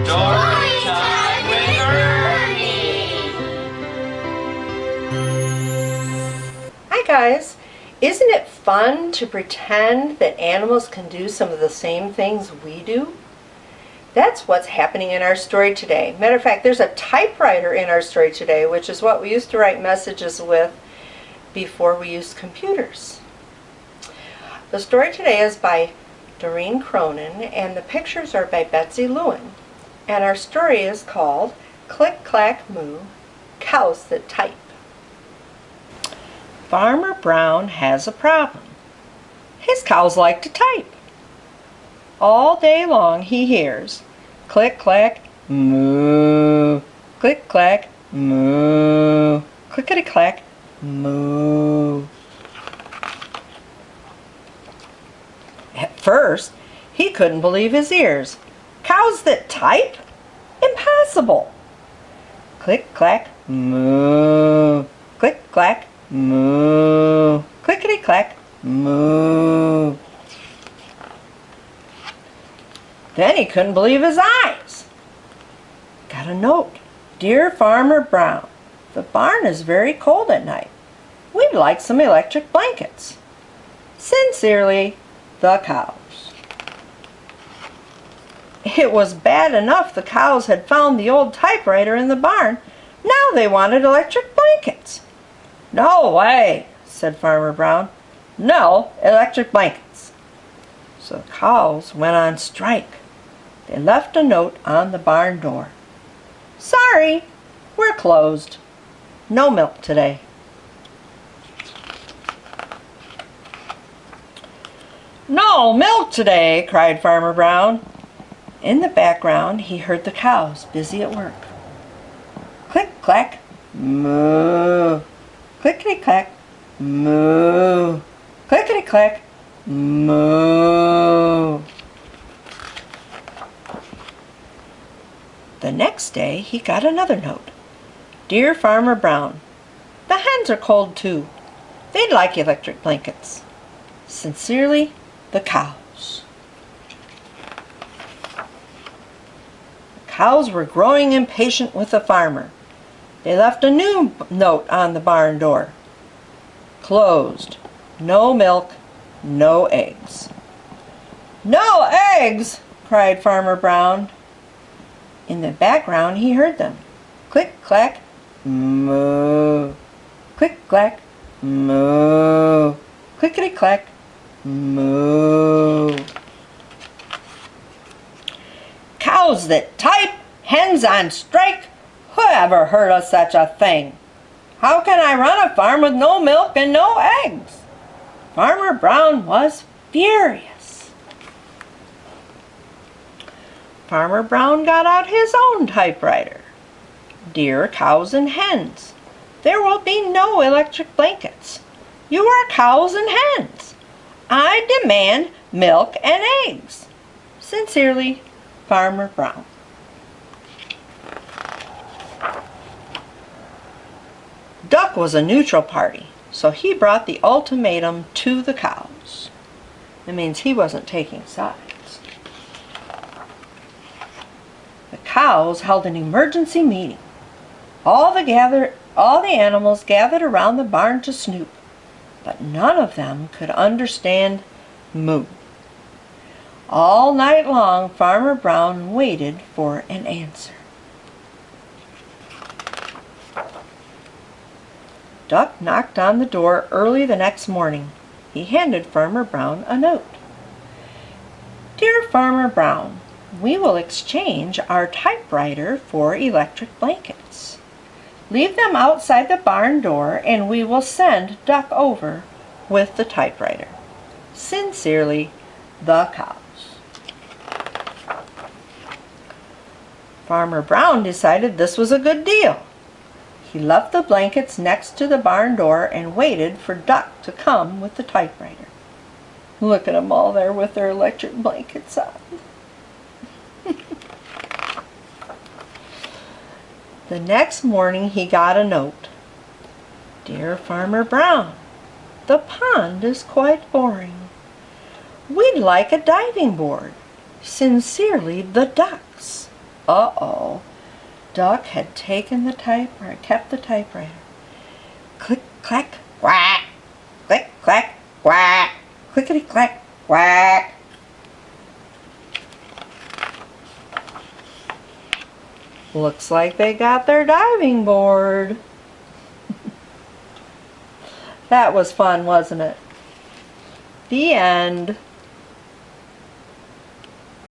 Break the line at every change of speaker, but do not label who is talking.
Storytime with Ernie!
Hi guys! Isn't it fun to pretend that animals can do some of the same things we do? That's what's happening in our story today. Matter of fact, there's a typewriter in our story today, which is what we used to write messages with before we used computers. The story today is by Doreen Cronin, and the pictures are by Betsy Lewin. And our story is called Click, Clack, Moo, Cows That Type. Farmer Brown has a problem. His cows like to type. All day long he hears click, clack, moo, click, clack, moo, clickety, clack, moo. At first, he couldn't believe his ears. Cows that type? Impossible! Click, clack, moo, click, clack, moo, clickety, clack, moo. Then he couldn't believe his eyes. Got a note. Dear Farmer Brown, the barn is very cold at night. We'd like some electric blankets. Sincerely, the cows. It was bad enough the cows had found the old typewriter in the barn. Now they wanted electric blankets. No way, said Farmer Brown. No electric blankets. So the cows went on strike. They left a note on the barn door. Sorry, we're closed. No milk today. No milk today, cried Farmer Brown. In the background, he heard the cows busy at work. Click, clack, moo. Clickety, clack, moo. Clickety, clack, moo. The next day, he got another note. Dear Farmer Brown, the hens are cold too. They'd like electric blankets. Sincerely, the cows. The cows were growing impatient with the farmer. They left a new note on the barn door. Closed. No milk, no eggs. No eggs! Cried Farmer Brown. In the background he heard them. Click, clack, moo. Click, clack, moo. Clickety, clack, moo. Cows that type, hens on strike. Who ever heard of such a thing? How can I run a farm with no milk and no eggs? Farmer Brown was furious. Farmer Brown got out his own typewriter. Dear cows and hens, there will be no electric blankets. You are cows and hens. I demand milk and eggs. Sincerely, Farmer Brown. Duck was a neutral party, so he brought the ultimatum to the cows. It means he wasn't taking sides. The cows held an emergency meeting. All the animals gathered around the barn to snoop, but none of them could understand moo. All night long, Farmer Brown waited for an answer. Duck knocked on the door early the next morning. He handed Farmer Brown a note. Dear Farmer Brown, we will exchange our typewriter for electric blankets. Leave them outside the barn door and we will send Duck over with the typewriter. Sincerely, the cows. Farmer Brown decided this was a good deal. He left the blankets next to the barn door and waited for Duck to come with the typewriter. Look at them all there with their electric blankets on. The next morning he got a note. Dear Farmer Brown, the pond is quite boring. We'd like a diving board. Sincerely, the ducks. Uh-oh. Duck had taken the typewriter, kept the typewriter. Click, clack, quack. Click, clack, quack. Clickety, clack, quack. Looks like they got their diving board. That was fun, wasn't it? The end.